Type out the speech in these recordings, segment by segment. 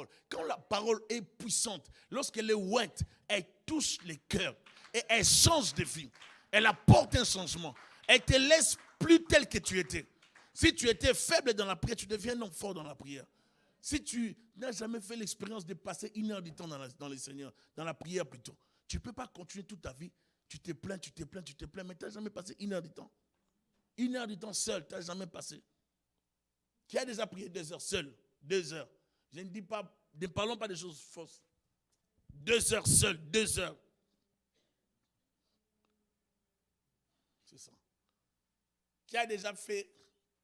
parole. Quand la parole est puissante, lorsqu'elle est ouette, elle touche les cœurs et elle change de vie. Elle apporte un changement. Elle te laisse plus tel que tu étais. Si tu étais faible dans la prière, tu deviens donc fort dans la prière. Si tu n'as jamais fait l'expérience de passer 1 heure du temps dans les Seigneurs, dans la prière plutôt, tu ne peux pas continuer toute ta vie. Tu te plains, mais tu n'as jamais passé 1 heure du temps. 1 heure du temps seul, tu n'as jamais passé. Qui a déjà prié 2 heures seul? 2 heures. Je ne dis pas, ne parlons pas des choses fausses. 2 heures seul, 2 heures. C'est ça. Qui a déjà fait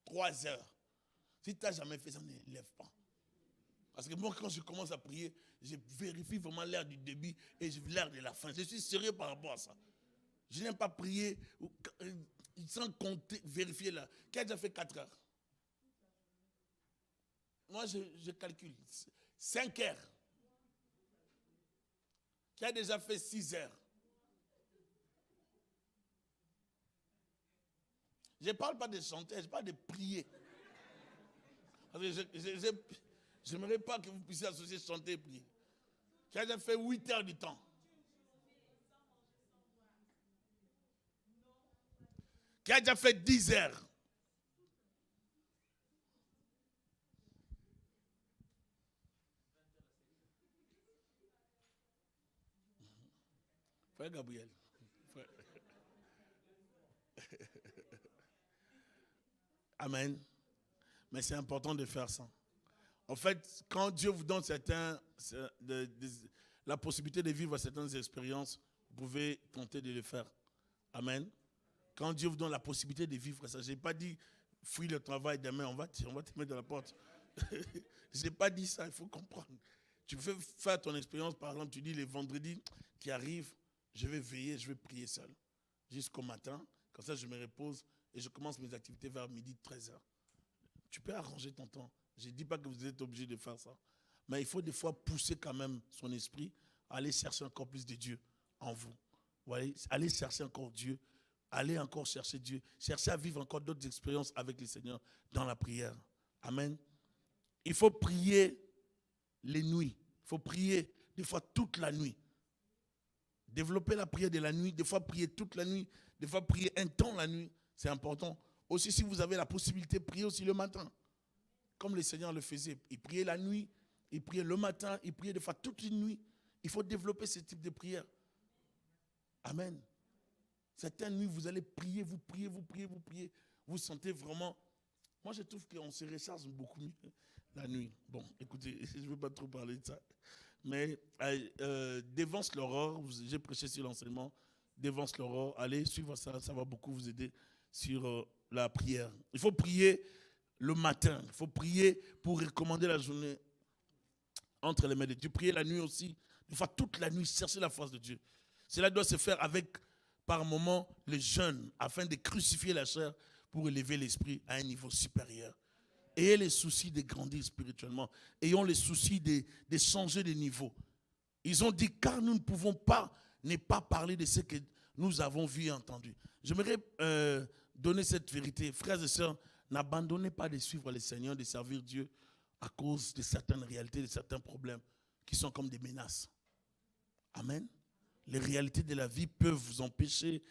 3 heures? Si tu n'as jamais fait ça, ne lève pas. Parce que moi, quand je commence à prier, je vérifie vraiment l'heure du début et l'heure de la fin. Je suis sérieux par rapport à ça. Je n'aime pas prier sans compter, vérifier là. Qui a déjà fait 4 heures? Moi, je calcule. 5 heures. Qui a déjà fait 6 heures? Je ne parle pas de chanter, je parle de prier. Parce que je n'aimerais pas que vous puissiez associer chanter et prier. Qui a déjà fait 8 heures du temps? Qui a déjà fait 10 heures? Frère Gabriel. Frère. Amen. Mais c'est important de faire ça. En fait, quand Dieu vous donne la possibilité de vivre certaines expériences, vous pouvez tenter de le faire. Amen. Quand Dieu vous donne la possibilité de vivre ça, je n'ai pas dit fuis le travail demain, on va te mettre dans la porte. Je n'ai pas dit ça, il faut comprendre. Tu veux faire ton expérience, par exemple, tu dis les vendredis qui arrivent, je vais veiller, je vais prier seul. Jusqu'au matin, comme ça je me repose et je commence mes activités vers midi, 13h. Tu peux arranger ton temps. Je ne dis pas que vous êtes obligé de faire ça. Mais il faut des fois pousser quand même son esprit à aller chercher encore plus de Dieu en vous. Vous voyez, allez chercher encore Dieu. Allez encore chercher Dieu. Cherchez à vivre encore d'autres expériences avec le Seigneur dans la prière. Amen. Il faut prier les nuits. Il faut prier des fois toute la nuit. Développer la prière de la nuit. Des fois prier toute la nuit. Des fois prier un temps la nuit. C'est important. Aussi, si vous avez la possibilité, prier aussi le matin. Comme le Seigneur le faisait. Il priait la nuit, il priait le matin, il priait des fois toute une nuit. Il faut développer ce type de prière. Amen. Certaines nuits, vous allez prier, vous priez, vous priez, vous priez. Vous sentez vraiment... Moi, je trouve qu'on se recharge beaucoup mieux la nuit. Bon, écoutez, je ne veux pas trop parler de ça. Mais Dévance l'aurore, j'ai prêché sur l'enseignement. Dévance l'aurore, allez suivre ça, ça va beaucoup vous aider sur la prière. Il faut prier le matin, il faut prier pour recommander la journée entre les mains de Dieu. Prier la nuit aussi, des fois toute la nuit, chercher la face de Dieu. Cela doit se faire avec, par moments, le jeûne, afin de crucifier la chair pour élever l'esprit à un niveau supérieur. Ayez les soucis de grandir spirituellement. Ayons les soucis de changer de niveau. Ils ont dit, car nous ne pouvons pas ne pas parler de ce que nous avons vu et entendu. J'aimerais donner cette vérité. Frères et sœurs, n'abandonnez pas de suivre le Seigneur, de servir Dieu à cause de certaines réalités, de certains problèmes qui sont comme des menaces. Amen. Les réalités de la vie peuvent vous empêcher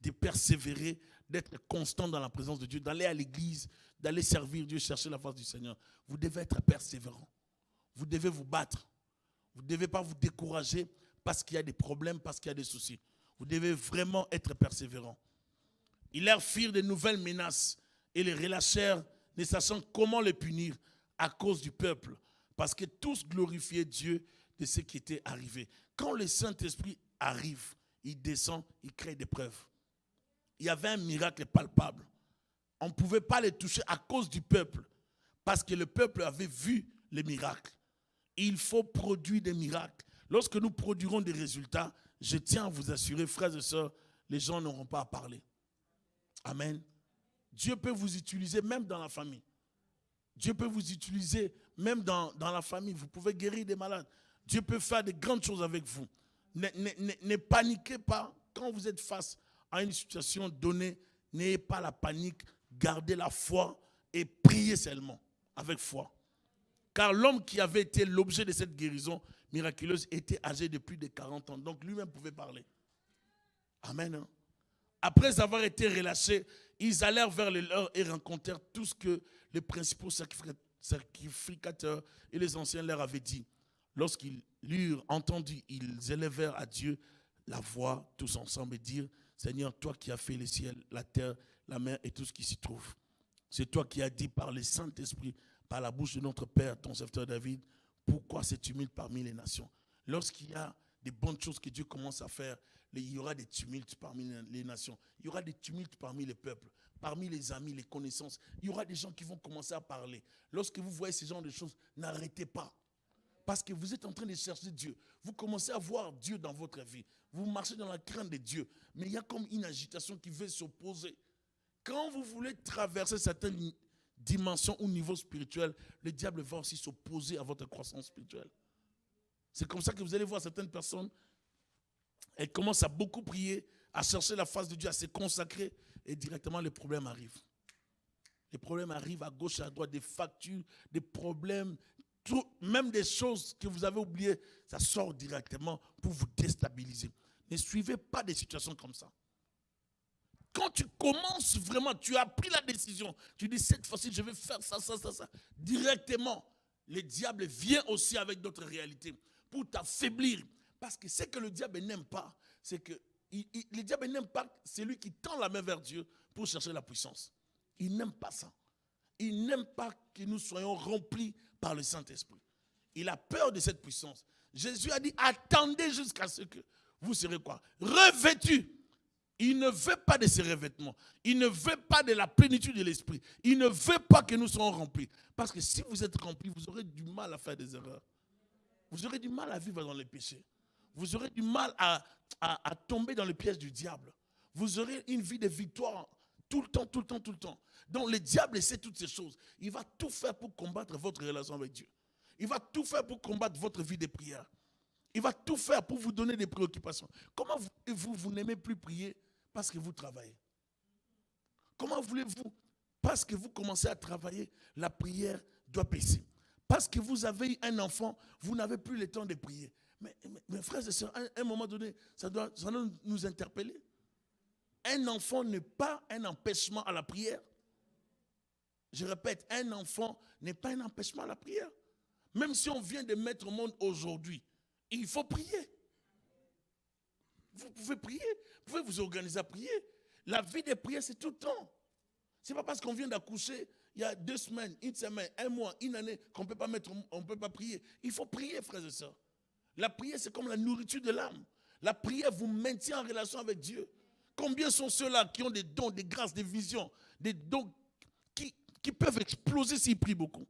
de persévérer, d'être constant dans la présence de Dieu, d'aller à l'église, d'aller servir Dieu, chercher la face du Seigneur. Vous devez être persévérant. Vous devez vous battre. Vous ne devez pas vous décourager parce qu'il y a des problèmes, parce qu'il y a des soucis. Vous devez vraiment être persévérant. Ils leur firent de nouvelles menaces et les relâchèrent, ne sachant comment les punir à cause du peuple, parce que tous glorifiaient Dieu de ce qui était arrivé. Quand le Saint-Esprit arrive, il descend, il crée des preuves. Il y avait un miracle palpable. On ne pouvait pas les toucher à cause du peuple, parce que le peuple avait vu les miracles. Il faut produire des miracles. Lorsque nous produirons des résultats, je tiens à vous assurer, frères et sœurs, les gens n'auront pas à parler. Amen. Dieu peut vous utiliser même dans la famille. Dieu peut vous utiliser même dans la famille. Vous pouvez guérir des malades. Dieu peut faire de grandes choses avec vous. Ne paniquez pas quand vous êtes face à une situation donnée. N'ayez pas la panique. Gardez la foi et priez seulement avec foi. Car l'homme qui avait été l'objet de cette guérison miraculeuse était âgé de plus de 40 ans. Donc lui-même pouvait parler. Amen. Hein? Après avoir été relâchés, ils allèrent vers les leurs et rencontrèrent tout ce que les principaux sacrificateurs et les anciens leur avaient dit. Lorsqu'ils l'eurent entendu, ils élevèrent à Dieu la voix tous ensemble et dirent, Seigneur, toi qui as fait les ciels, la terre, la mer et tout ce qui s'y trouve. C'est toi qui as dit par le Saint-Esprit, par la bouche de notre Père, ton serviteur David, pourquoi ce tumulte parmi les nations? Lorsqu'il y a des bonnes choses que Dieu commence à faire, il y aura des tumultes parmi les nations. Il y aura des tumultes parmi les peuples, parmi les amis, les connaissances. Il y aura des gens qui vont commencer à parler. Lorsque vous voyez ce genre de choses, n'arrêtez pas. Parce que vous êtes en train de chercher Dieu. Vous commencez à voir Dieu dans votre vie. Vous marchez dans la crainte de Dieu. Mais il y a comme une agitation qui veut s'opposer. Quand vous voulez traverser certaines dimensions ou niveaux spirituels, le diable va aussi s'opposer à votre croissance spirituelle. C'est comme ça que vous allez voir certaines personnes, elles commencent à beaucoup prier, à chercher la face de Dieu, à se consacrer, et directement les problèmes arrivent. Les problèmes arrivent à gauche et à droite, des factures, des problèmes, tout, même des choses que vous avez oubliées, ça sort directement pour vous déstabiliser. Ne suivez pas des situations comme ça. Quand tu commences vraiment, tu as pris la décision, tu dis cette fois-ci je vais faire ça, directement, le diable vient aussi avec d'autres réalités pour t'affaiblir. Parce que ce que le diable n'aime pas, c'est que le diable n'aime pas celui qui tend la main vers Dieu pour chercher la puissance. Il n'aime pas ça. Il n'aime pas que nous soyons remplis par le Saint-Esprit. Il a peur de cette puissance. Jésus a dit, attendez jusqu'à ce que vous serez quoi? Revêtus. Il ne veut pas de ces revêtements. Il ne veut pas de la plénitude de l'esprit. Il ne veut pas que nous soyons remplis. Parce que si vous êtes remplis, vous aurez du mal à faire des erreurs. Vous aurez du mal à vivre dans les péchés. Vous aurez du mal à tomber dans le piège du diable. Vous aurez une vie de victoire tout le temps. Donc le diable sait toutes ces choses. Il va tout faire pour combattre votre relation avec Dieu. Il va tout faire pour combattre votre vie de prière. Il va tout faire pour vous donner des préoccupations. Comment vous n'aimez plus prier parce que vous travaillez? Comment voulez-vous? Parce que vous commencez à travailler, la prière doit baisser. Parce que vous avez eu un enfant, vous n'avez plus le temps de prier. Mais frères et sœurs, à un moment donné, ça doit nous interpeller. Un enfant n'est pas un empêchement à la prière. Je répète, un enfant n'est pas un empêchement à la prière. Même si on vient de mettre au monde aujourd'hui, il faut prier. Vous pouvez prier, vous pouvez vous organiser à prier. La vie de prière, c'est tout le temps. Ce n'est pas parce qu'on vient d'accoucher, il y a 2 semaines, 1 semaine, 1 mois, 1 année, qu'on ne peut pas prier. Il faut prier, frères et sœurs. La prière, c'est comme la nourriture de l'âme. La prière vous maintient en relation avec Dieu. Combien sont ceux-là qui ont des dons, des grâces, des visions, des dons qui peuvent exploser s'ils prient beaucoup?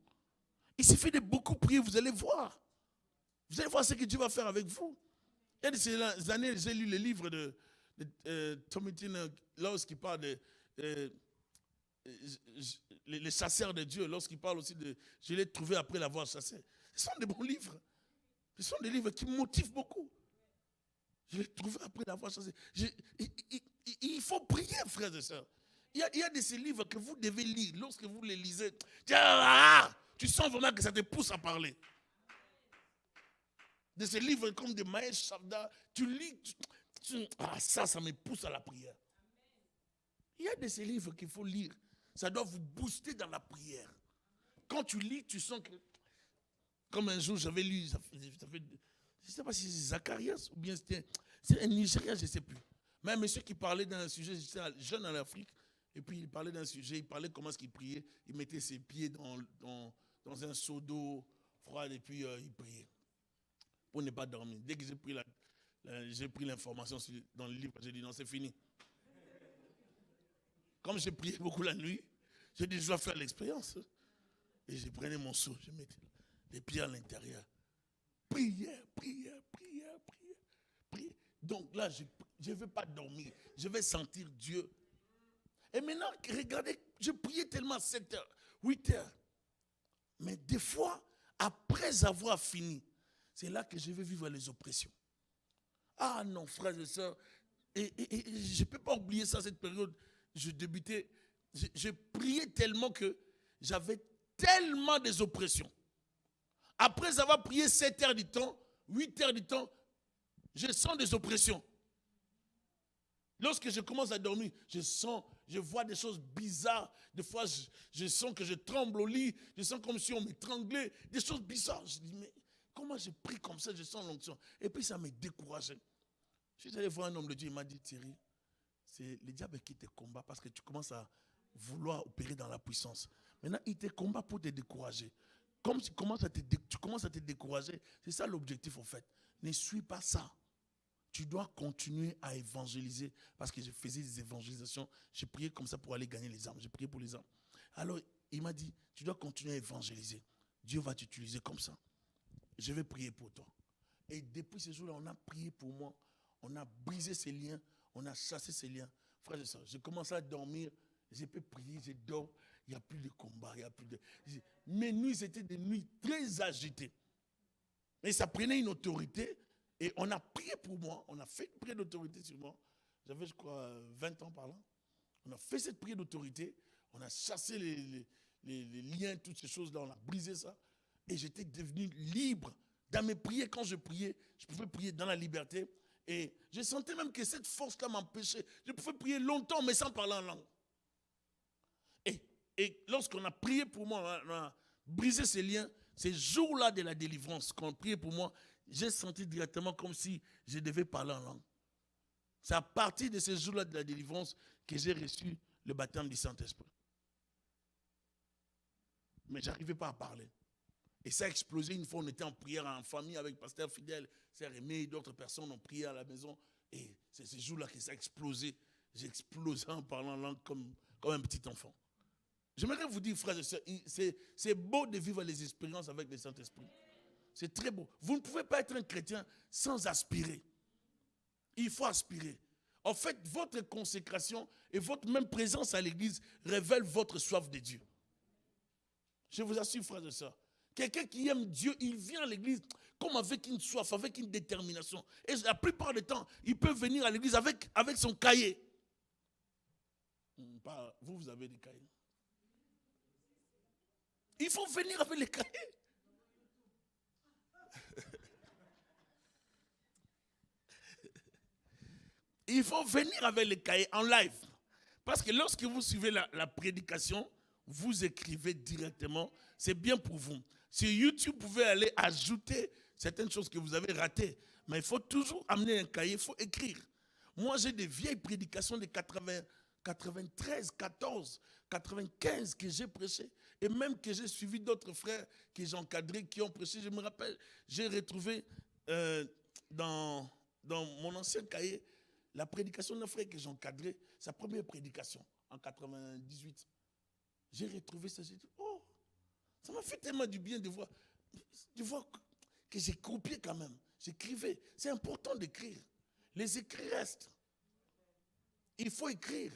Il suffit de beaucoup prier, vous allez voir. Vous allez voir ce que Dieu va faire avec vous. Il y a des années, j'ai lu le livre de Thomasin lorsqu'il parle de les chasseurs de Dieu, lorsqu'il parle aussi de je l'ai trouvé après l'avoir chassé. Ce sont des bons livres. Ce sont des livres qui me motivent beaucoup. Je l'ai trouvé après l'avoir chassé. Il faut prier, frères et sœurs. Il y a de ces livres que vous devez lire. Lorsque vous les lisez, tu sens vraiment que ça te pousse à parler. De ces livres comme de Mahesh Chavda, tu lis, ça me pousse à la prière. Il y a de ces livres qu'il faut lire. Ça doit vous booster dans la prière. Quand tu lis, tu sens que, comme un jour j'avais lu, je ne sais pas si c'est Zacharias ou bien c'est un Nigérien, je ne sais plus. Mais un monsieur qui parlait d'un sujet, j'étais jeune en Afrique, et puis il parlait d'un sujet, il parlait comment est-ce qu'il priait. Il mettait ses pieds dans un seau d'eau froide et puis il priait. Pour ne pas dormir. Dès que j'ai pris l'information dans le livre, j'ai dit non, c'est fini. Comme j'ai prié beaucoup la nuit, j'ai dit je dois faire l'expérience. Et je prenais mon seau, je mettais les pieds à l'intérieur. Prière. Donc là, je ne vais pas dormir. Je vais sentir Dieu. Et maintenant, regardez, je priais tellement à 7 heures, 8 heures. Mais des fois, après avoir fini, c'est là que je vais vivre les oppressions. Ah non, frères et sœurs, et je ne peux pas oublier ça, cette période. Je débutais, je priais tellement que j'avais tellement des oppressions. Après avoir prié 7 heures du temps, 8 heures du temps, je sens des oppressions. Lorsque je commence à dormir, je vois des choses bizarres. Des fois, je sens que je tremble au lit. Je sens comme si on m'étranglait. Des choses bizarres. Je dis, mais comment j'ai pris comme ça? Je sens l'onction. Et puis, ça m'a découragé. Je suis allé voir un homme de Dieu. Il m'a dit, Thierry, c'est le diable qui te combat parce que tu commences à vouloir opérer dans la puissance. Maintenant, il te combat pour te décourager. Comme tu commences à te décourager, c'est ça l'objectif en fait. Ne suis pas ça. Tu dois continuer à évangéliser parce que je faisais des évangélisations. J'ai prié comme ça pour aller gagner les âmes. J'ai prié pour les âmes. Alors, il m'a dit, tu dois continuer à évangéliser. Dieu va t'utiliser comme ça. Je vais prier pour toi. Et depuis ce jour-là, on a prié pour moi. On a brisé ces liens. On a chassé ces liens. Frère et soeur, j'ai commencé à dormir. J'ai pu prier, je dors. Il n'y a plus de combat. Il y a plus de... Mes nuits, c'était des nuits très agitées. Et ça prenait une autorité. Et on a prié pour moi, on a fait une prière d'autorité sur moi. J'avais, je crois, 20 ans par là. On a fait cette prière d'autorité. On a chassé les liens, toutes ces choses-là. On a brisé ça. Et j'étais devenu libre. Dans mes prières, quand je priais, je pouvais prier dans la liberté. Et je sentais même que cette force-là m'empêchait. Je pouvais prier longtemps, mais sans parler en langue. Et lorsqu'on a prié pour moi, on a brisé ces liens, ces jours-là de la délivrance, quand on priait pour moi, j'ai senti directement comme si je devais parler en langue. C'est à partir de ces jours-là de la délivrance que j'ai reçu le baptême du Saint-Esprit. Mais je n'arrivais pas à parler. Et ça a explosé une fois, on était en prière en famille avec Pasteur Fidèle, Sœur Aimée, d'autres personnes ont prié à la maison. Et c'est ces jours-là que ça a explosé. J'ai explosé en parlant en langue comme un petit enfant. J'aimerais vous dire, frères et sœurs, c'est beau de vivre les expériences avec le Saint-Esprit. C'est très beau. Vous ne pouvez pas être un chrétien sans aspirer. Il faut aspirer. En fait, votre consécration et votre même présence à l'église révèlent votre soif de Dieu. Je vous assure, frères et sœurs. Quelqu'un qui aime Dieu, il vient à l'église comme avec une soif, avec une détermination. Et la plupart du temps, il peut venir à l'église avec son cahier. Vous avez des cahiers. Il faut venir avec les cahiers. Il faut venir avec les cahiers en live. Parce que lorsque vous suivez la prédication, vous écrivez directement. C'est bien pour vous. Sur YouTube, vous pouvez aller ajouter certaines choses que vous avez ratées. Mais il faut toujours amener un cahier, il faut écrire. Moi, j'ai des vieilles prédications de 93, 14, 95 que j'ai prêché. Et même que j'ai suivi d'autres frères que j'ai encadrés, qui ont prêché. Je me rappelle, j'ai retrouvé dans mon ancien cahier la prédication d'un frère que j'ai encadré, sa première prédication en 98. J'ai retrouvé ça, j'ai dit, oh, ça m'a fait tellement du bien de voir que j'ai copié quand même. J'écrivais. C'est important d'écrire. Les écrits restent. Il faut écrire.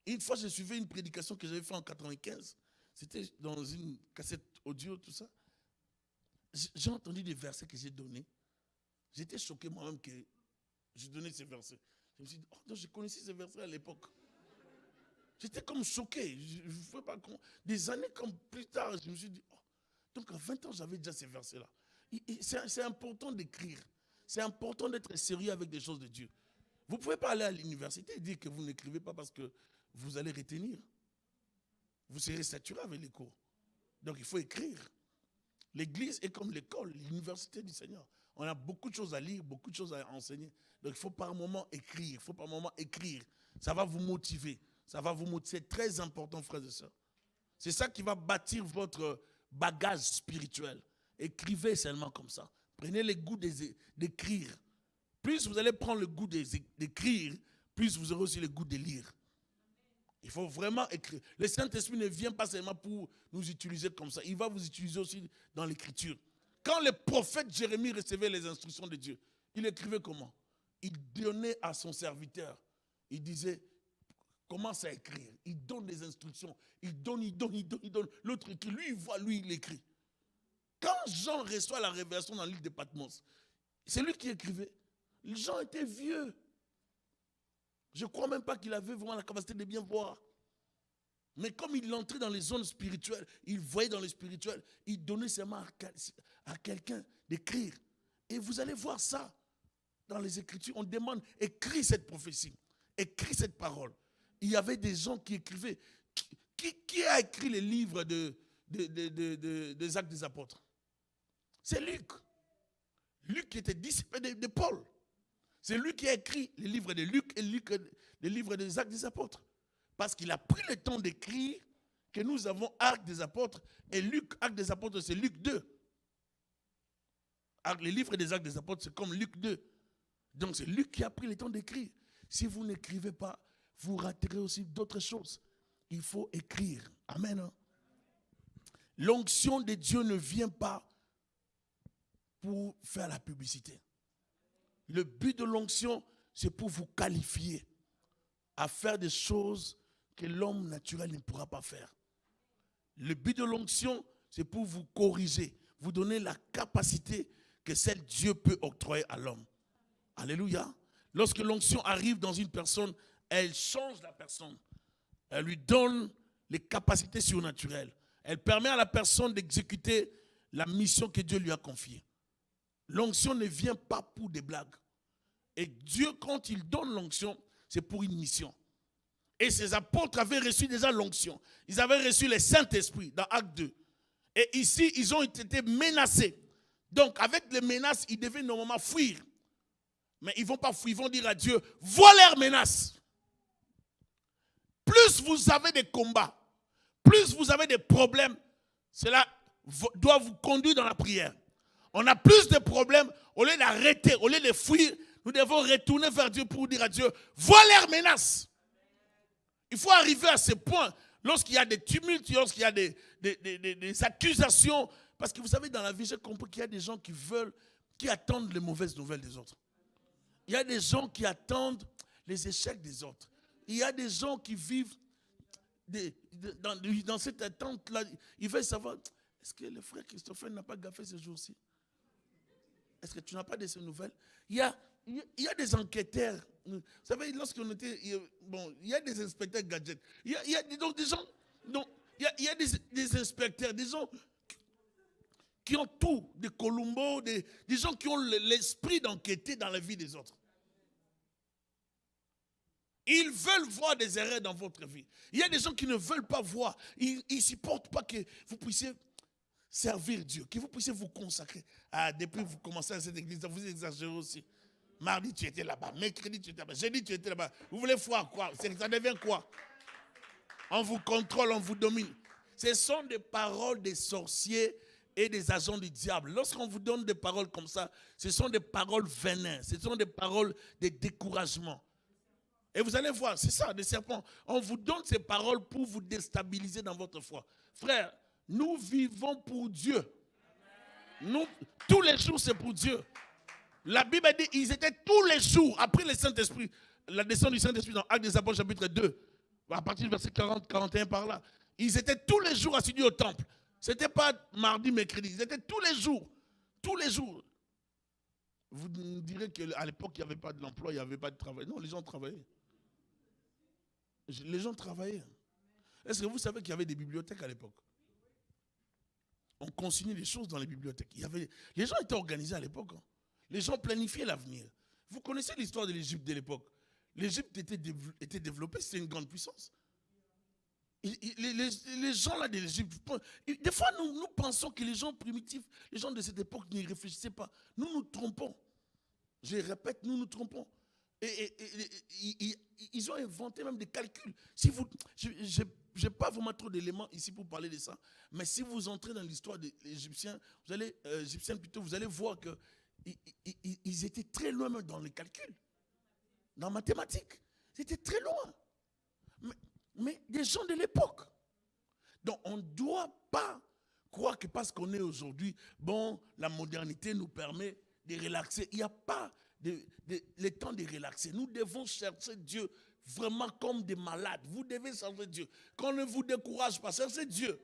Une fois, je suivais une prédication que j'avais faite en 95. C'était dans une cassette audio, tout ça. J'ai entendu des versets que j'ai donnés. J'étais choqué moi-même que j'ai donné ces versets. Je me suis dit, oh non, je connaissais ces versets à l'époque. J'étais comme choqué. Je ne pouvais pas. Des années comme plus tard, je me suis dit, oh, donc à 20 ans, j'avais déjà ces versets-là. C'est important d'écrire. C'est important d'être sérieux avec des choses de Dieu. Vous ne pouvez pas aller à l'université et dire que vous n'écrivez pas parce que vous allez retenir. Vous serez saturé avec les cours. Donc il faut écrire. L'église est comme l'école, l'université du Seigneur. On a beaucoup de choses à lire, beaucoup de choses à enseigner. Donc il faut par moment écrire. Il faut par moment écrire. Ça va vous motiver. Ça va vous motiver. C'est très important, frères et sœurs. C'est ça qui va bâtir votre bagage spirituel. Écrivez seulement comme ça. Prenez le goût d'écrire. Plus vous allez prendre le goût d'écrire, plus vous aurez aussi le goût de lire. Il faut vraiment écrire. Le Saint-Esprit ne vient pas seulement pour nous utiliser comme ça. Il va vous utiliser aussi dans l'écriture. Quand le prophète Jérémie recevait les instructions de Dieu, il écrivait comment? Il donnait à son serviteur. Il disait, commence à écrire. Il donne des instructions. Il donne. L'autre écrit. Lui, il voit, lui, il écrit. Quand Jean reçoit la révélation dans l'île de Patmos, c'est lui qui écrivait. Jean était vieux. Je ne crois même pas qu'il avait vraiment la capacité de bien voir. Mais comme il entrait dans les zones spirituelles, il voyait dans les spirituels, il donnait seulement à quelqu'un d'écrire. Et vous allez voir ça dans les Écritures. On demande, écris cette prophétie, écris cette parole. Il y avait des gens qui écrivaient. Qui a écrit les livres des Actes des Apôtres? C'est Luc. Luc qui était disciple de Paul. C'est lui qui a écrit les livres de Luc et les livres des Actes des Apôtres. Parce qu'il a pris le temps d'écrire que nous avons Actes des Apôtres et Luc, Actes des Apôtres, c'est Luc 2. Les livres des Actes des Apôtres, c'est comme Luc 2. Donc c'est Luc qui a pris le temps d'écrire. Si vous n'écrivez pas, vous raterez aussi d'autres choses. Il faut écrire. Amen. L'onction de Dieu ne vient pas pour faire la publicité. Le but de l'onction, c'est pour vous qualifier à faire des choses que l'homme naturel ne pourra pas faire. Le but de l'onction, c'est pour vous corriger, vous donner la capacité que seul Dieu peut octroyer à l'homme. Alléluia. Lorsque l'onction arrive dans une personne, elle change la personne. Elle lui donne les capacités surnaturelles. Elle permet à la personne d'exécuter la mission que Dieu lui a confiée. L'onction ne vient pas pour des blagues. Et Dieu, quand il donne l'onction, c'est pour une mission. Et ces apôtres avaient reçu déjà l'onction. Ils avaient reçu le Saint-Esprit dans Acte 2. Et ici, ils ont été menacés. Donc, avec les menaces, ils devaient normalement fuir. Mais ils ne vont pas fuir, ils vont dire à Dieu, voilà leurs menaces. Plus vous avez des combats, plus vous avez des problèmes, cela doit vous conduire dans la prière. On a plus de problèmes, au lieu d'arrêter, au lieu de fuir, nous devons retourner vers Dieu pour dire à Dieu, voilà leurs menaces. Il faut arriver à ce point, lorsqu'il y a des tumultes, lorsqu'il y a des accusations, parce que vous savez, dans la vie, j'ai compris qu'il y a des gens qui attendent les mauvaises nouvelles des autres. Il y a des gens qui attendent les échecs des autres. Il y a des gens qui vivent dans cette attente-là. Ils veulent savoir, est-ce que le frère Christopher n'a pas gaffé ce jour-ci? Est-ce que tu n'as pas de ces nouvelles? Il y a des enquêteurs. Vous savez, lorsqu'on était... Bon, il y a des inspecteurs gadgets. Il y a donc des gens... Donc, il y a des inspecteurs, des gens qui ont tout, des Columbo, des gens qui ont l'esprit d'enquêter dans la vie des autres. Ils veulent voir des erreurs dans votre vie. Il y a des gens qui ne veulent pas voir. Ils ne supportent pas que vous puissiez servir Dieu, que vous puissiez vous consacrer. Depuis que vous commencez à cette église, vous exagérez aussi. Mardi, tu étais là-bas. Mercredi, tu étais là-bas. Jeudi, tu étais là-bas. Vous voulez voir quoi? Ça devient quoi? On vous contrôle, on vous domine. Ce sont des paroles des sorciers et des agents du diable. Lorsqu'on vous donne des paroles comme ça, ce sont des paroles vénères. Ce sont des paroles de découragement. Et vous allez voir, c'est ça, des serpents. On vous donne ces paroles pour vous déstabiliser dans votre foi. Frère, nous vivons pour Dieu. Nous, tous les jours, c'est pour Dieu. La Bible dit, ils étaient tous les jours, après le Saint-Esprit, la descente du Saint-Esprit dans Actes des Apôtres, chapitre 2, à partir du verset 40-41 par là. Ils étaient tous les jours assidus au temple. Ce n'était pas mardi, mercredi. Ils étaient tous les jours. Tous les jours. Vous me direz qu'à l'époque, il n'y avait pas de l'emploi, il n'y avait pas de travail. Non, les gens travaillaient. Les gens travaillaient. Est-ce que vous savez qu'il y avait des bibliothèques à l'époque? On consignait des choses dans les bibliothèques. Les gens étaient organisés à l'époque. Les gens planifiaient l'avenir. Vous connaissez l'histoire de l'Égypte de l'époque. L'Égypte était développée, c'était une grande puissance. Les gens là de l'Égypte, des fois nous pensons que les gens primitifs, les gens de cette époque n'y réfléchissaient pas. Nous nous trompons. Je répète, nous nous trompons. Et ils ont inventé même des calculs. Je ne vais pas vous mettre trop d'éléments ici pour parler de ça, mais si vous entrez dans l'histoire des Égyptiens, vous allez voir qu'ils étaient très loin même dans les calculs, dans la mathématique. C'était très loin. Mais des gens de l'époque. Donc on ne doit pas croire que parce qu'on est aujourd'hui, bon, la modernité nous permet de relaxer. Il n'y a pas le temps de relaxer. Nous devons chercher Dieu vraiment comme des malades. Vous devez chercher Dieu. Qu'on ne vous décourage pas. Cherchez Dieu.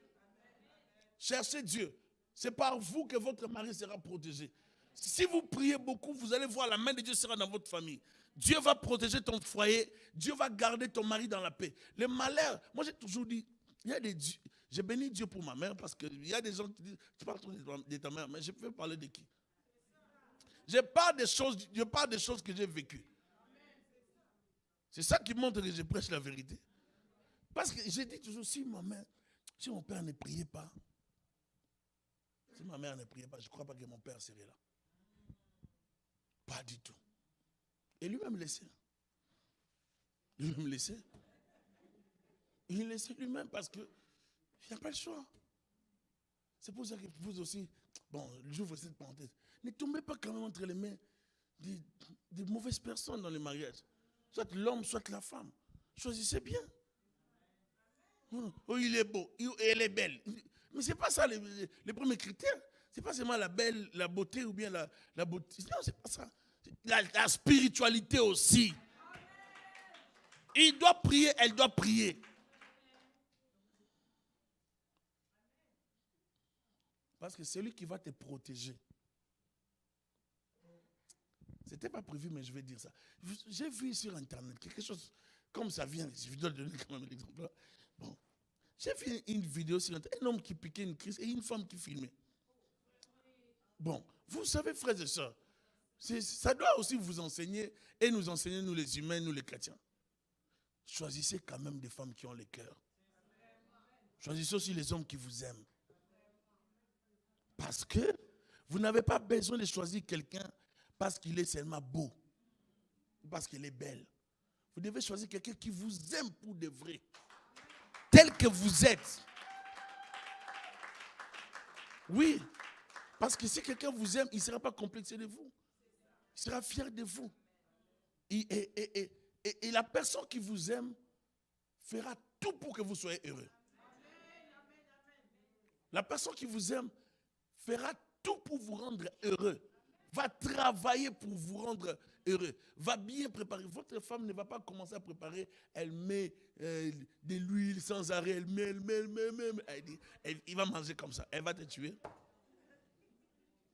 Cherchez Dieu. C'est par vous que votre mari sera protégé. Si vous priez beaucoup, vous allez voir la main de Dieu sera dans votre famille. Dieu va protéger ton foyer. Dieu va garder ton mari dans la paix. Le malheur, moi j'ai toujours dit, Il y a des dieux. J'ai béni Dieu pour ma mère parce qu'il y a des gens qui disent, tu parles de ta mère, mais je peux parler de qui? Je parle des choses que j'ai vécues. C'est ça qui montre que je prêche la vérité. Parce que j'ai dit toujours, si mon père ne priait pas, si ma mère ne priait pas, je ne crois pas que mon père serait là. Pas du tout. Et lui-même laissait. Lui-même laissait. Il laissait lui-même parce qu'il n'y a pas le choix. C'est pour ça que vous aussi, bon, j'ouvre cette parenthèse. Ne tombez pas quand même entre les mains des mauvaises personnes dans le mariage. Soit l'homme, soit la femme. Choisissez bien. Oh, il est beau, elle est belle. Mais ce n'est pas ça les premiers critères. Ce n'est pas seulement la beauté ou bien la beauté. Non, ce n'est pas ça. La spiritualité aussi. Il doit prier, elle doit prier. Parce que c'est lui qui va te protéger. Ce n'était pas prévu, mais je vais dire ça. J'ai vu sur Internet quelque chose, comme ça vient, je dois donner quand même l'exemple. Bon. J'ai vu une vidéo sur Internet, un homme qui piquait une crise et une femme qui filmait. Bon, vous savez, frères et sœurs, ça doit aussi vous enseigner et nous enseigner, nous les humains, nous les chrétiens. Choisissez quand même des femmes qui ont le cœur. Choisissez aussi les hommes qui vous aiment. Parce que vous n'avez pas besoin de choisir quelqu'un parce qu'il est seulement beau, parce qu'il est belle. Vous devez choisir quelqu'un qui vous aime pour de vrai, tel que vous êtes. Oui, parce que si quelqu'un vous aime, il ne sera pas complexé de vous. Il sera fier de vous. Et la personne qui vous aime fera tout pour que vous soyez heureux. La personne qui vous aime fera tout pour vous rendre heureux. Va travailler pour vous rendre heureux. Va bien préparer. Votre femme ne va pas commencer à préparer. Elle met de l'huile sans arrêt. Elle met. Il va manger comme ça. Elle va te tuer.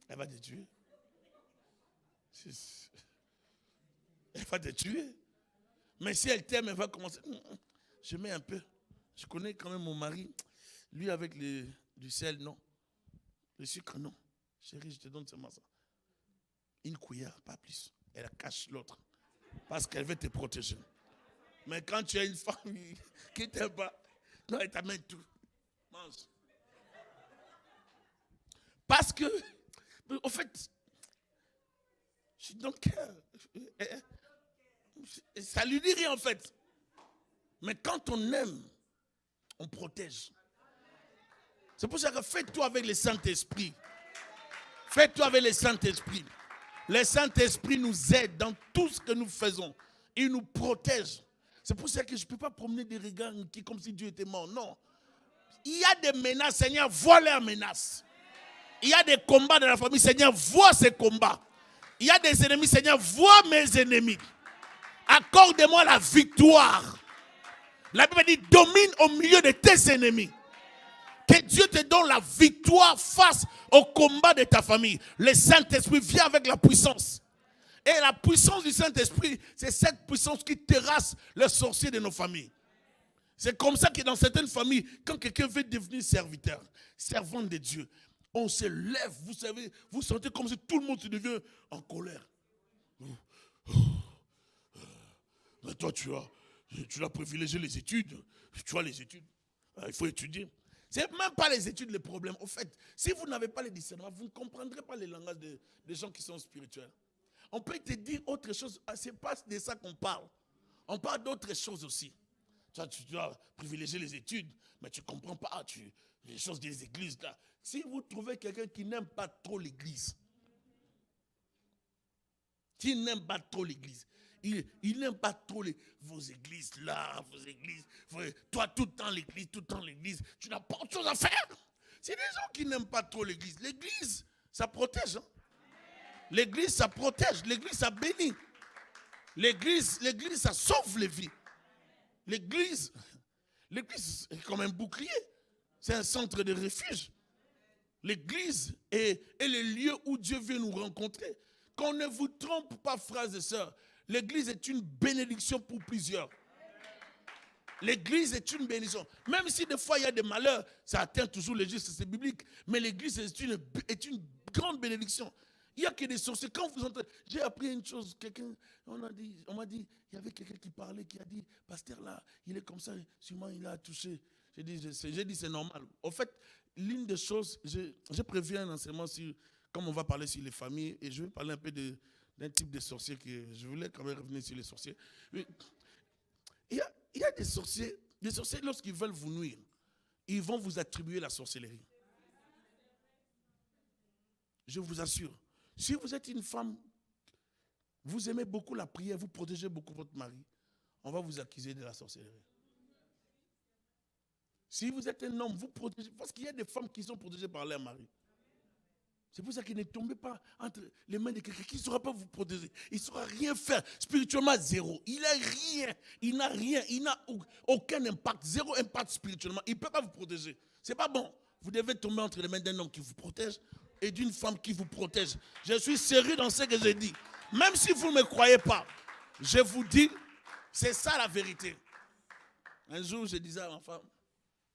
Elle va te tuer. Elle va te tuer. Mais si elle t'aime, elle va commencer. Je mets un peu. Je connais quand même mon mari. Lui avec du sel, non. Le sucre, non. Chérie, je te donne seulement ça. Une cuillère, pas plus. Elle cache l'autre. Parce qu'elle veut te protéger. Mais quand tu as une femme qui ne t'aime pas, non, elle t'amène tout. Mange. Parce que, au fait, je don't care. Ça lui dit rien en fait. Mais quand on aime, on protège. C'est pour ça que fais-toi avec le Saint-Esprit. Fais-toi avec le Saint-Esprit. Le Saint-Esprit nous aide dans tout ce que nous faisons. Il nous protège. C'est pour ça que je ne peux pas promener des regards comme si Dieu était mort. Non. Il y a des menaces, Seigneur, vois leurs menaces. Il y a des combats dans la famille, Seigneur, vois ces combats. Il y a des ennemis, Seigneur, vois mes ennemis. Accorde-moi la victoire. La Bible dit, domine au milieu de tes ennemis. Que Dieu te donne la victoire face au combat de ta famille. Le Saint-Esprit vient avec la puissance. Et la puissance du Saint-Esprit, c'est cette puissance qui terrasse les sorciers de nos familles. C'est comme ça que dans certaines familles, quand quelqu'un veut devenir serviteur, servant de Dieu, on se lève, vous savez, vous sentez comme si tout le monde se devient en colère. Mais toi, tu as privilégié les études. Tu as les études. Il faut étudier. Ce n'est même pas les études le problème. Au fait, si vous n'avez pas les discernements, vous ne comprendrez pas le langage des gens qui sont spirituels. On peut te dire autre chose. Ce n'est pas de ça qu'on parle. On parle d'autres choses aussi. Tu dois privilégier les études, mais tu ne comprends pas les choses des églises. Là. Si vous trouvez quelqu'un qui n'aime pas trop l'église, il n'aime pas trop vos églises là, vos églises. Toi, tout le temps l'église, tu n'as pas autre chose à faire. C'est des gens qui n'aiment pas trop l'église. L'église, ça protège. Hein? L'église, ça protège. L'église, ça bénit. L'église, ça sauve les vies. L'église est comme un bouclier. C'est un centre de refuge. L'église est le lieu où Dieu vient nous rencontrer. Qu'on ne vous trompe pas, frères et sœurs. L'église est une bénédiction pour plusieurs. L'église est une bénédiction. Même si des fois il y a des malheurs, ça atteint toujours les justes, c'est biblique. Mais l'église est une grande bénédiction. Il n'y a que des sorciers. Quand vous entendez, j'ai appris une chose, on m'a dit, il y avait quelqu'un qui parlait, qui a dit, pasteur là, il est comme ça, sûrement il a touché. J'ai dit c'est normal. En fait, l'une des choses, j'ai prévu un enseignement sur, comme on va parler sur les familles, et je vais parler un peu d'un type de sorcier que je voulais quand même revenir sur les sorciers. Il y a des sorciers lorsqu'ils veulent vous nuire, ils vont vous attribuer la sorcellerie. Je vous assure. Si vous êtes une femme, vous aimez beaucoup la prière, vous protégez beaucoup votre mari, on va vous accuser de la sorcellerie. Si vous êtes un homme, vous protégez, parce qu'il y a des femmes qui sont protégées par leur mari. C'est pour ça qu'il ne tombez pas entre les mains de quelqu'un qui ne saura pas vous protéger. Il ne saura rien faire. Spirituellement, zéro. Il n'a rien. Il n'a aucun impact. Zéro impact spirituellement. Il ne peut pas vous protéger. Ce n'est pas bon. Vous devez tomber entre les mains d'un homme qui vous protège et d'une femme qui vous protège. Je suis sérieux dans ce que je dis. Même si vous ne me croyez pas, je vous dis, c'est ça la vérité. Un jour, je disais à ma femme,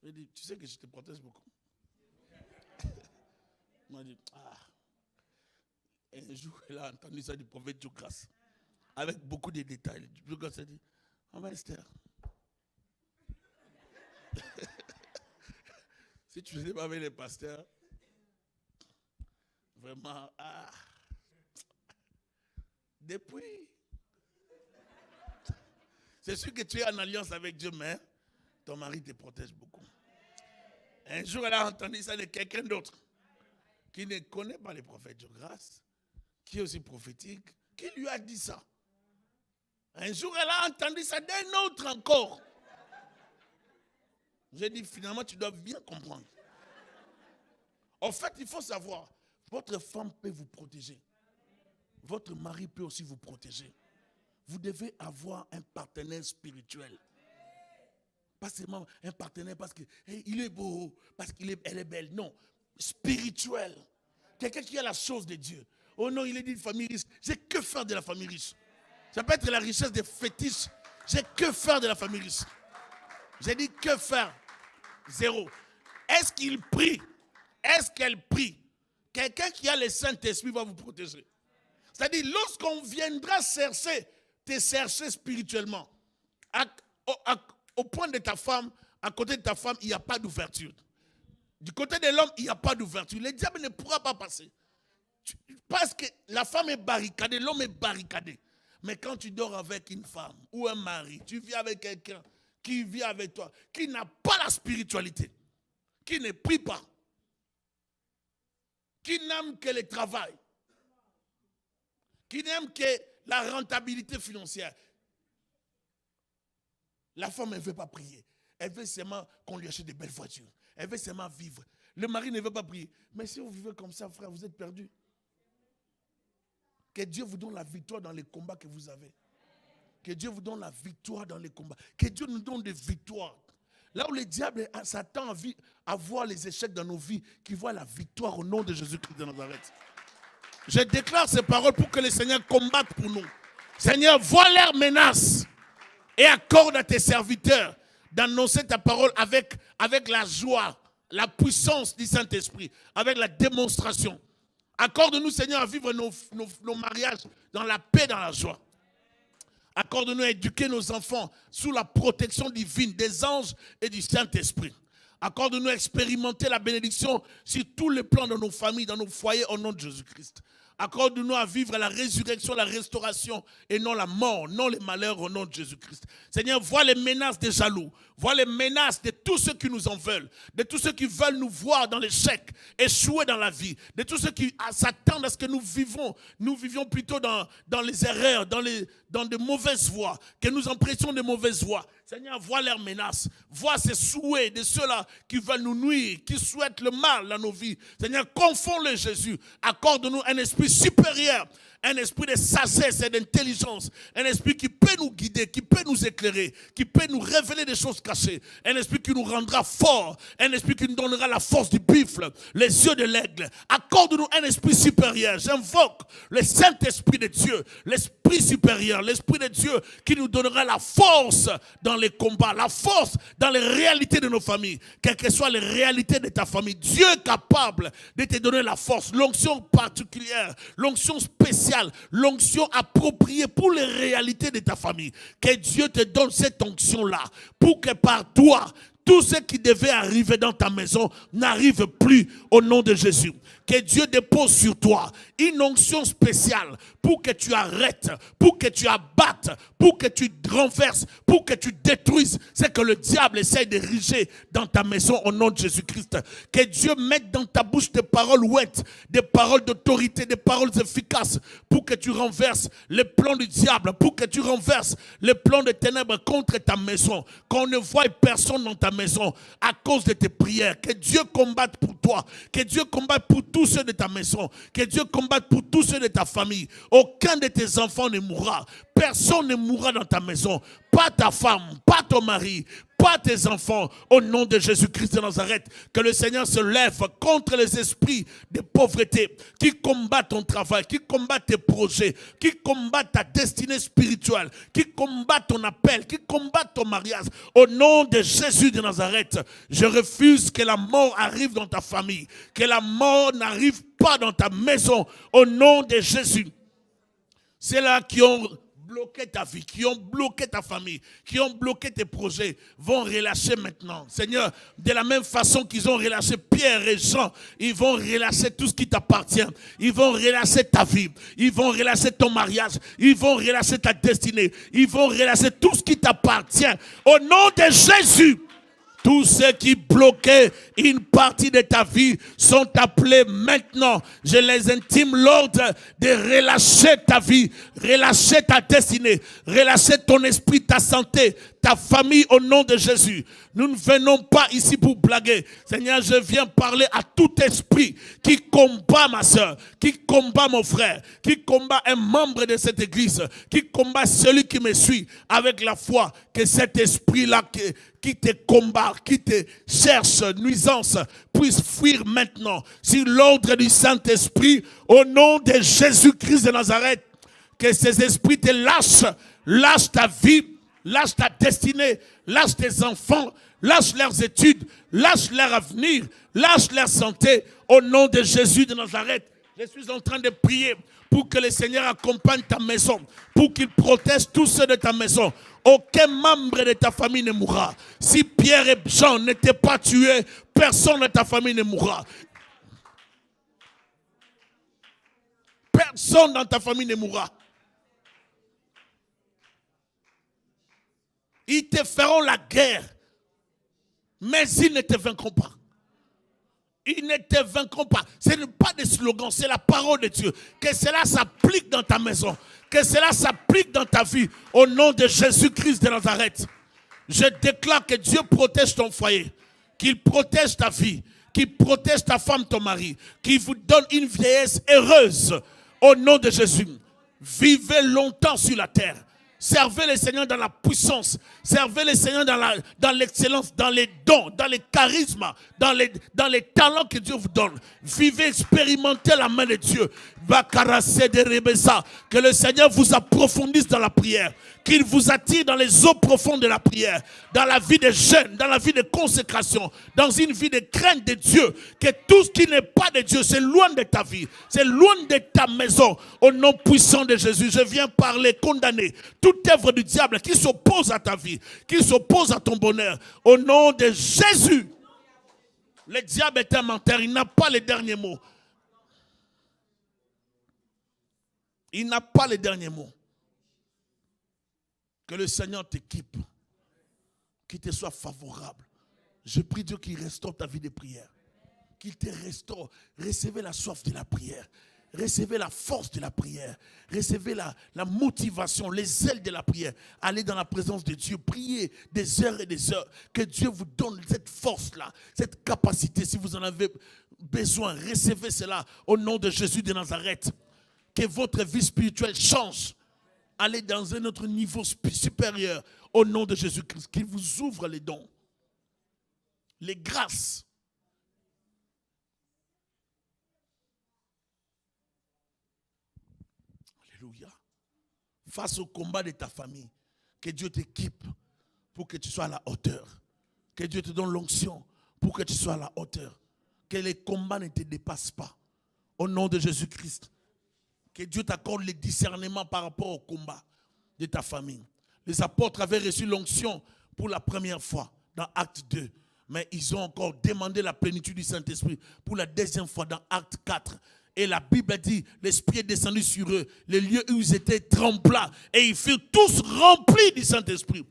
je dis, tu sais que je te protège beaucoup. Elle m'a dit, Et un jour, elle a entendu ça du prophète Dieu grâce. Avec beaucoup de détails. Dieu grâce a dit, maman Esther, si tu ne faisais pas avec les pasteurs, vraiment, depuis, c'est sûr que tu es en alliance avec Dieu, mais ton mari te protège beaucoup. Un jour, elle a entendu ça de quelqu'un d'autre qui ne connaît pas les prophètes de grâce, qui est aussi prophétique, qui lui a dit ça. Un jour, elle a entendu ça d'un autre encore. J'ai dit, finalement, tu dois bien comprendre. En fait, il faut savoir, votre femme peut vous protéger. Votre mari peut aussi vous protéger. Vous devez avoir un partenaire spirituel. Pas seulement un partenaire parce qu'il est beau, parce qu'elle est belle. Non, spirituel. Quelqu'un qui a la chose de Dieu. Oh non, il est dit famille riche. J'ai que faire de la famille riche. Ça peut être la richesse des fétiches. J'ai que faire de la famille riche. J'ai dit que faire. Zéro. Est-ce qu'il prie? Est-ce qu'elle prie? Quelqu'un qui a le Saint-Esprit va vous protéger. C'est-à-dire, lorsqu'on viendra te chercher spirituellement, au point de ta femme, à côté de ta femme, il n'y a pas d'ouverture. Du côté de l'homme, il n'y a pas d'ouverture. Le diable ne pourra pas passer. Parce que la femme est barricadée, l'homme est barricadé. Mais quand tu dors avec une femme ou un mari, tu vis avec quelqu'un qui vit avec toi, qui n'a pas la spiritualité, qui ne prie pas, qui n'aime que le travail, qui n'aime que la rentabilité financière. La femme ne veut pas prier. Elle veut seulement qu'on lui achète des belles voitures. Elle veut seulement vivre. Le mari ne veut pas prier. Mais si vous vivez comme ça, frère, vous êtes perdus. Que Dieu vous donne la victoire dans les combats que vous avez. Que Dieu vous donne la victoire dans les combats. Que Dieu nous donne des victoires. Là où le diable s'attend à voir les échecs dans nos vies, qu'il voit la victoire au nom de Jésus-Christ de Nazareth. Je déclare ces paroles pour que le Seigneur combatte pour nous. Seigneur, vois leurs menaces et accorde à tes serviteurs d'annoncer ta parole avec la joie, la puissance du Saint-Esprit, avec la démonstration. Accorde-nous, Seigneur, à vivre nos mariages dans la paix, dans la joie. Accorde-nous à éduquer nos enfants sous la protection divine des anges et du Saint-Esprit. Accorde-nous à expérimenter la bénédiction sur tous les plans de nos familles, dans nos foyers, au nom de Jésus-Christ. Accorde-nous à vivre la résurrection, la restauration et non la mort, non les malheurs au nom de Jésus-Christ. Seigneur, vois les menaces des jaloux, vois les menaces de tous ceux qui nous en veulent, de tous ceux qui veulent nous voir dans l'échec, échouer dans la vie, de tous ceux qui s'attendent à ce que nous vivions plutôt dans les erreurs, dans de mauvaises voies, que nous empruntions de mauvaises voies. Seigneur, vois leurs menaces, vois ces souhaits de ceux-là qui veulent nous nuire, qui souhaitent le mal dans nos vies. Seigneur, confonds-les, Jésus. Accorde-nous un esprit supérieur, un esprit de sagesse et d'intelligence, un esprit qui peut nous guider, qui peut nous éclairer, qui peut nous révéler des choses cachées, un esprit qui nous rendra forts, un esprit qui nous donnera la force du buffle, les yeux de l'aigle. Accorde-nous un esprit supérieur. J'invoque le Saint-Esprit de Dieu, l'esprit l'esprit supérieur, l'esprit de Dieu qui nous donnera la force dans les combats, la force dans les réalités de nos familles, quelles que soient les réalités de ta famille. Dieu est capable de te donner la force, l'onction particulière, l'onction spéciale, l'onction appropriée pour les réalités de ta famille. Que Dieu te donne cette onction-là pour que par toi, tout ce qui devait arriver dans ta maison n'arrive plus au nom de Jésus. Que Dieu dépose sur toi une onction spéciale pour que tu arrêtes, pour que tu abattes, pour que tu renverses, pour que tu détruises ce que le diable essaie d'ériger dans ta maison au nom de Jésus-Christ. Que Dieu mette dans ta bouche des paroles ouettes, des paroles d'autorité, des paroles efficaces pour que tu renverses les plans du diable, pour que tu renverses les plans des ténèbres contre ta maison. Qu'on ne voie personne dans ta maison à cause de tes prières. Que Dieu combatte pour toi. Que Dieu combatte pour tous ceux de ta maison. Que Dieu combatte pour tous ceux de ta famille. Aucun de tes enfants ne mourra. Personne ne mourra dans ta maison. Pas ta femme, pas ton mari, pas tes enfants. Au nom de Jésus-Christ de Nazareth, que le Seigneur se lève contre les esprits de pauvreté qui combattent ton travail, qui combattent tes projets, qui combattent ta destinée spirituelle, qui combattent ton appel, qui combattent ton mariage. Au nom de Jésus de Nazareth, je refuse que la mort arrive dans ta famille, que la mort n'arrive pas dans ta maison. Au nom de Jésus. C'est là qui ont bloqué ta vie, qui ont bloqué ta famille, qui ont bloqué tes projets, vont relâcher maintenant. Seigneur, de la même façon qu'ils ont relâché Pierre et Jean, ils vont relâcher tout ce qui t'appartient. Ils vont relâcher ta vie, ils vont relâcher ton mariage, ils vont relâcher ta destinée, ils vont relâcher tout ce qui t'appartient. Au nom de Jésus. Tous ceux qui bloquaient une partie de ta vie sont appelés maintenant. Je les intime l'ordre de relâcher ta vie, relâcher ta destinée, relâcher ton esprit, ta santé, ta famille au nom de Jésus. Nous ne venons pas ici pour blaguer. Seigneur, je viens parler à tout esprit qui combat ma soeur, qui combat mon frère, qui combat un membre de cette église, qui combat celui qui me suit avec la foi. Que cet esprit-là qui te combat, qui te cherche nuisance, puisse fuir maintenant. Sur l'ordre du Saint-Esprit, au nom de Jésus-Christ de Nazareth, que ces esprits te lâchent, lâchent ta vie, lâche ta destinée, lâche tes enfants, lâche leurs études, lâche leur avenir, lâche leur santé. Au nom de Jésus de Nazareth, je suis en train de prier pour que le Seigneur accompagne ta maison, pour qu'il protège tous ceux de ta maison. Aucun membre de ta famille ne mourra. Si Pierre et Jean n'étaient pas tués, personne de ta famille ne mourra. Personne dans ta famille ne mourra. Ils te feront la guerre, mais ils ne te vaincront pas. Ils ne te vaincront pas. Ce n'est pas des slogans, c'est la parole de Dieu. Que cela s'applique dans ta maison, que cela s'applique dans ta vie. Au nom de Jésus-Christ de Nazareth, je déclare que Dieu protège ton foyer, qu'il protège ta vie, qu'il protège ta femme, ton mari, qu'il vous donne une vieillesse heureuse. Au nom de Jésus, vivez longtemps sur la terre. Servez le Seigneur dans la puissance. Servez le Seigneur dans l'excellence, dans les dons, dans les charismes, dans les talents que Dieu vous donne. Vivez, expérimentez la main de Dieu. Que le Seigneur vous approfondisse dans la prière. Qu'il vous attire dans les eaux profondes de la prière. Dans la vie de jeûne, dans la vie de consécration. Dans une vie de crainte de Dieu. Que tout ce qui n'est pas de Dieu, c'est loin de ta vie. C'est loin de ta maison. Au nom puissant de Jésus, je viens parler, condamner toute œuvre du diable qui s'oppose à ta vie, qui s'oppose à ton bonheur. Au nom de Jésus. Le diable est un menteur, il n'a pas les derniers mots. Il n'a pas les derniers mots. Que le Seigneur t'équipe, qu'il te soit favorable. Je prie Dieu qu'il restaure ta vie de prière. Qu'il te restaure. Recevez la soif de la prière. Recevez la force de la prière. Recevez la motivation, les ailes de la prière. Allez dans la présence de Dieu. Priez des heures et des heures. Que Dieu vous donne cette force-là, cette capacité. Si vous en avez besoin, recevez cela au nom de Jésus de Nazareth. Que votre vie spirituelle change. Allez dans un autre niveau supérieur au nom de Jésus-Christ. Qu'il vous ouvre les dons, les grâces. Alléluia. face au combat de ta famille, que Dieu t'équipe pour que tu sois à la hauteur. Que Dieu te donne l'onction pour que tu sois à la hauteur. Que les combats ne te dépassent pas. Au nom de Jésus-Christ. Que Dieu t'accorde le discernement par rapport au combat de ta famille. Les apôtres avaient reçu l'onction pour la première fois dans Acte 2. Mais ils ont encore demandé la plénitude du Saint-Esprit pour la deuxième fois dans Acte 4. Et la Bible dit, l'Esprit est descendu sur eux. Les lieux où ils étaient trembla. Et ils furent tous remplis du Saint-Esprit.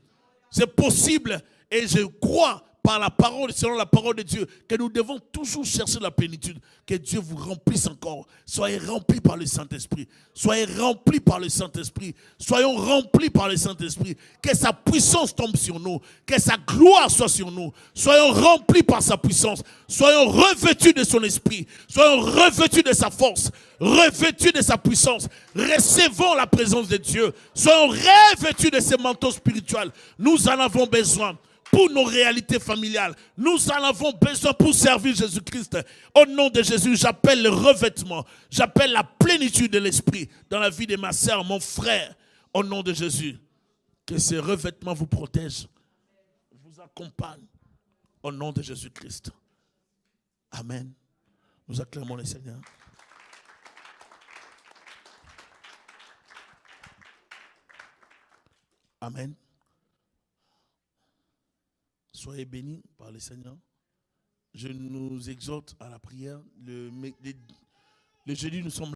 C'est possible. Et je crois par la parole, selon la parole de Dieu, que nous devons toujours chercher la plénitude. Que Dieu vous remplisse encore. Soyez remplis par le Saint-Esprit. Soyez remplis par le Saint-Esprit. Soyons remplis par le Saint-Esprit. Que sa puissance tombe sur nous. Que sa gloire soit sur nous. Soyons remplis par sa puissance. Soyons revêtus de son esprit. Soyons revêtus de sa force. Revêtus de sa puissance. Recevons la présence de Dieu. Soyons revêtus de ses manteaux spirituels. Nous en avons besoin. Pour nos réalités familiales, nous en avons besoin pour servir Jésus-Christ. Au nom de Jésus, j'appelle le revêtement, j'appelle la plénitude de l'esprit dans la vie de ma sœur, mon frère. Au nom de Jésus, que ce revêtement vous protège, vous accompagne. Au nom de Jésus-Christ. Amen. Nous acclamons le Seigneur. Amen. Soyez bénis par le Seigneur. Je nous exhorte à la prière. Le jeudi, nous sommes